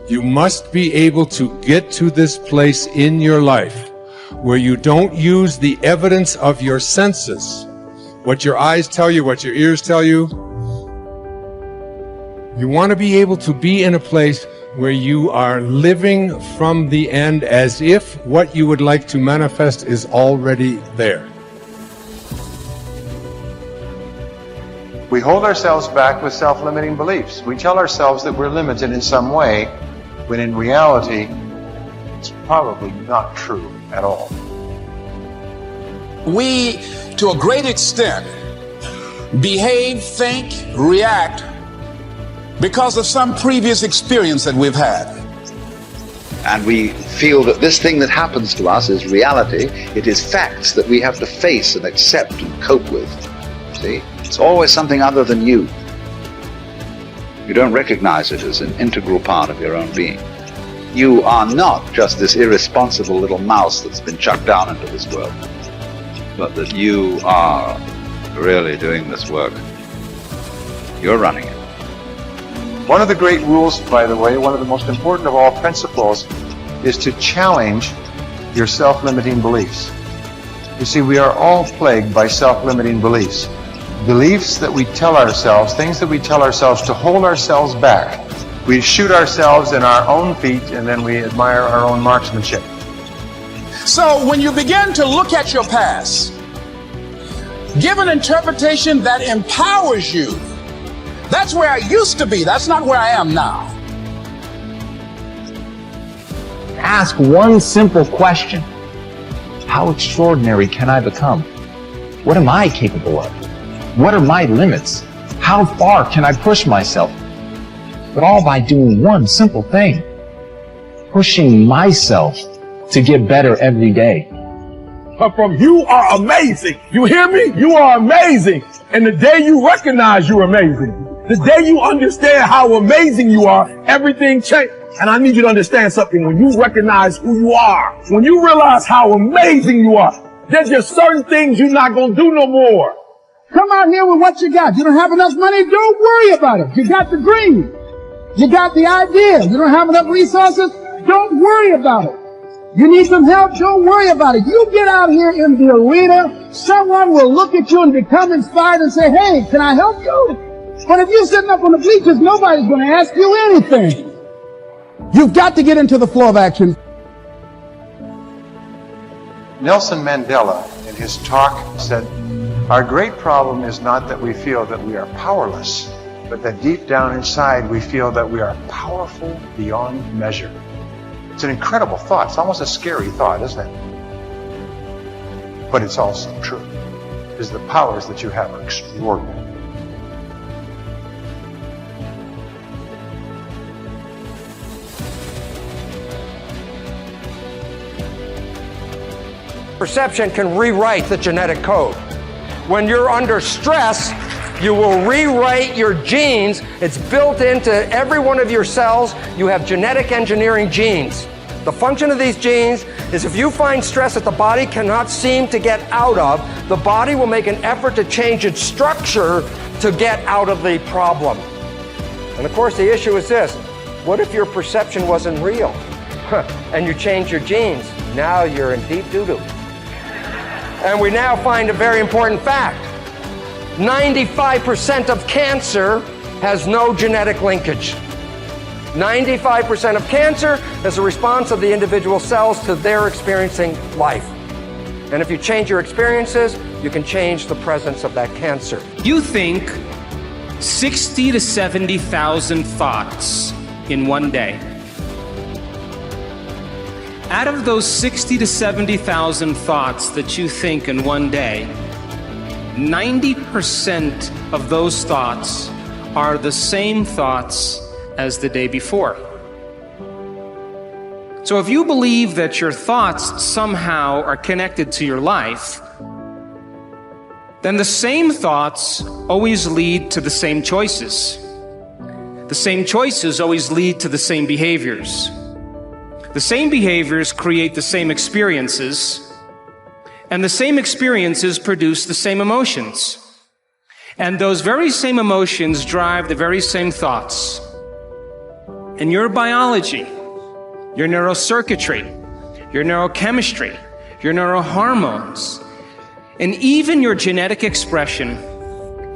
You must be able to get to this place in your life where you don't use the evidence of your senses, what your eyes tell you, what your ears tell you. You want to be able to be in a place where you are living from the end as if what you would like to manifest is already there. We hold ourselves back with self-limiting beliefs. We tell ourselves that we're limited in some way, when in reality, it's probably not true at all. We, to a great extent, behave, think, react because of some previous experience that we've had. And we feel that this thing that happens to us is reality. It is facts that we have to face and accept and cope with. See? It's always something other than you. You don't recognize it as an integral part of your own being. You are not just this irresponsible little mouse that's been chucked down into this world, but that you are really doing this work. You're running it. One of the great rules, by the way, one of the most important of all principles, is to challenge your self-limiting beliefs. You see, we are all plagued by self-limiting beliefs. Beliefs that we tell ourselves, things that we tell ourselves to hold ourselves back. We shoot ourselves in our own feet and then we admire our own marksmanship. So when you begin to look at your past, give an interpretation that empowers you. That's where I used to be. That's not where I am now. Ask one simple question. How extraordinary can I become? What am I capable of? What are my limits? How far can I push myself? But all by doing one simple thing. Pushing myself to get better every day. From you are amazing. You hear me? You are amazing. And the day you recognize you're amazing, the day you understand how amazing you are, everything changes. And I need you to understand something. When you recognize who you are, when you realize how amazing you are, there's just certain things you're not going to do no more. Come out here with what you got. You don't have enough money? Don't worry about it. You got the dream. You got the idea. You don't have enough resources? Don't worry about it. You need some help? Don't worry about it. You get out here in the arena, someone will look at you and become inspired and say, hey, can I help you? But if you're sitting up on the bleachers, nobody's going to ask you anything. You've got to get into the flow of action. Nelson Mandela, in his talk, said, our great problem is not that we feel that we are powerless, but that deep down inside we feel that we are powerful beyond measure. It's an incredible thought. It's almost a scary thought, isn't it? But it's also true, because the powers that you have are extraordinary. Perception can rewrite the genetic code. When you're under stress, you will rewrite your genes. It's built into every one of your cells. You have genetic engineering genes. The function of these genes is if you find stress that the body cannot seem to get out of, the body will make an effort to change its structure to get out of the problem. And of course the issue is this: what if your perception wasn't real? And you change your genes? Now you're in deep doo-doo. And we now find a very important fact. 95% of cancer has no genetic linkage. 95% of cancer is a response of the individual cells to their experiencing life. And if you change your experiences, you can change the presence of that cancer. You think 60 to 70,000 thoughts in one day. Out of those 60 to 70,000 thoughts that you think in one day, 90% of those thoughts are the same thoughts as the day before. So if you believe that your thoughts somehow are connected to your life, then the same thoughts always lead to the same choices. The same choices always lead to the same behaviors. The same behaviors create the same experiences, and the same experiences produce the same emotions. And those very same emotions drive the very same thoughts. and your biology, your neurocircuitry, your neurochemistry, your neurohormones, and even your genetic expression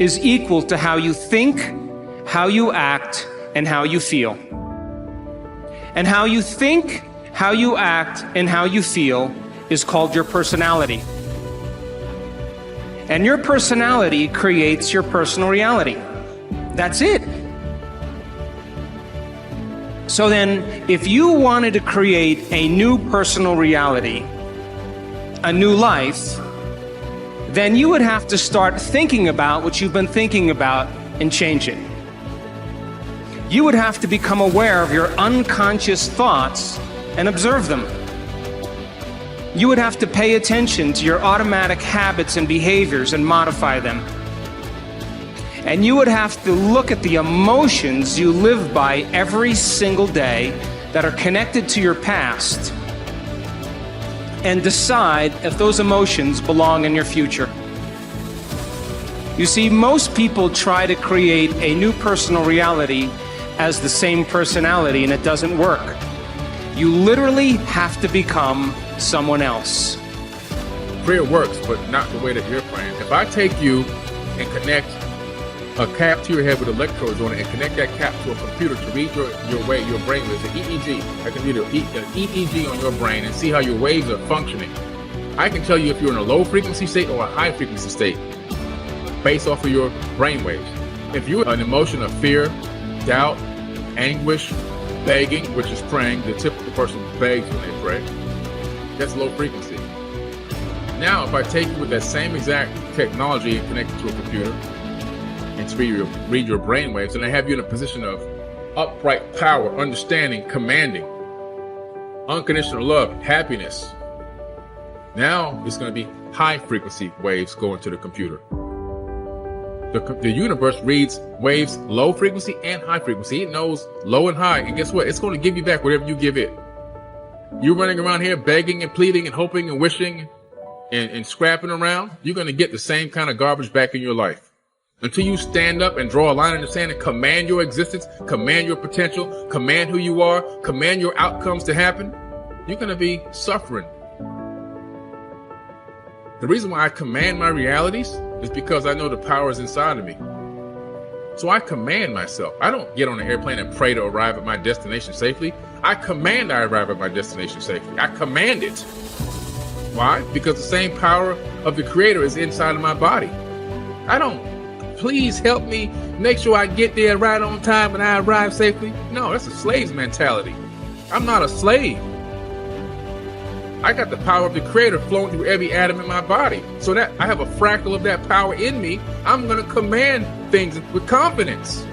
is equal to how you think, how you act, and how you feel. And how you think, how you act, and how you feel is called your personality. And your personality creates your personal reality. That's it. So then, if you wanted to create a new personal reality, a new life, then you would have to start thinking about what you've been thinking about and change it. You would have to become aware of your unconscious thoughts and observe them. You would have to pay attention to your automatic habits and behaviors and modify them. And you would have to look at the emotions you live by every single day that are connected to your past and decide if those emotions belong in your future. You see, most people try to create a new personal reality as the same personality, and it doesn't work. You literally have to become someone else. Prayer works, but not the way that you're praying. If I take you and connect a cap to your head with electrodes on it and connect that cap to a computer to read your brain waves, an EEG. I can read an EEG on your brain and see how your waves are functioning. I can tell you if you're in a low frequency state or a high frequency state based off of your brain waves. If you're an emotion of fear, doubt, anguish, begging, which is praying, the typical person begs when they pray, that's low frequency. Now, if I take you with that same exact technology and connect it to a computer, and to read your brain waves, and I have you in a position of upright power, understanding, commanding, unconditional love, happiness. Now it's going to be high frequency waves going to the computer. The universe reads waves low frequency and high frequency. It knows low and high, and guess what? It's going to give you back whatever you give it. You're running around here begging and pleading and hoping and wishing and scrapping around. You're going to get the same kind of garbage back in your life. Until you stand up and draw a line in the sand and command your existence, command your potential, command who you are, command your outcomes to happen, you're going to be suffering. The reason why I command my realities is because I know the power is inside of me. So I command myself. I don't get on an airplane and pray to arrive at my destination safely. I command I arrive at my destination safely. I command it. Why? Because the same power of the Creator is inside of my body. I don't, please help me make sure I get there right on time and I arrive safely. No, that's a slave's mentality. I'm not a slave. I got the power of the Creator flowing through every atom in my body. So that I have a fractal of that power in me, I'm going to command things with confidence.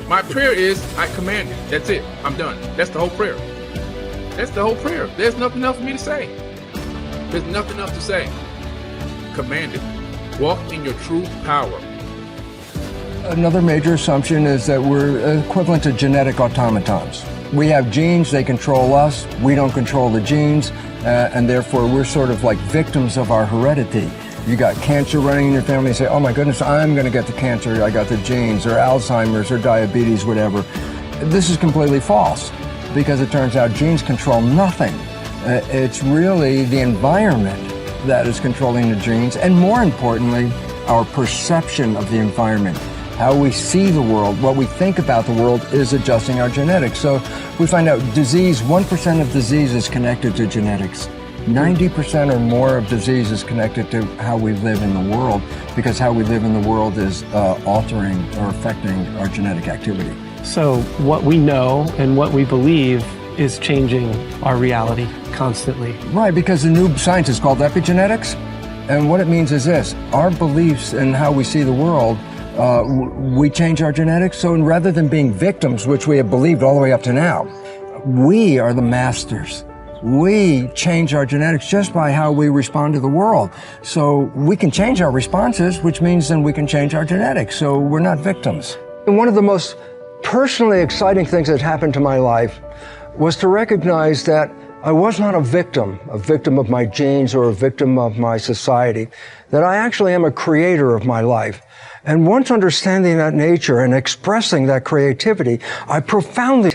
My prayer is, I command it. That's it. I'm done. That's the whole prayer. That's the whole prayer. There's nothing else for me to say. There's nothing else to say. Command it. Walk in your true power. Another major assumption is that we're equivalent to genetic automatons. We have genes, they control us, we don't control the genes, and therefore we're sort of like victims of our heredity. You got cancer running in your family, you say, oh my goodness, I'm going to get the cancer, I got the genes, or Alzheimer's, or diabetes, whatever. This is completely false, because it turns out genes control nothing. It's really the environment that is controlling the genes, and more importantly, our perception of the environment. How we see the world, what we think about the world is adjusting our genetics. So we find out disease, 1% of disease is connected to genetics. 90% or more of disease is connected to how we live in the world, because how we live in the world is altering or affecting our genetic activity. So what we know and what we believe is changing our reality constantly. Right, because the new science is called epigenetics. And what it means is this: our beliefs and how we see the world, we change our genetics. So rather than being victims, which we have believed all the way up to now, we are the masters. We change our genetics just by how we respond to the world. So we can change our responses, which means then we can change our genetics. So we're not victims. And one of the most personally exciting things that happened to my life was to recognize that I was not a victim of my genes or a victim of my society, that I actually am a creator of my life. And once understanding that nature and expressing that creativity, I profoundly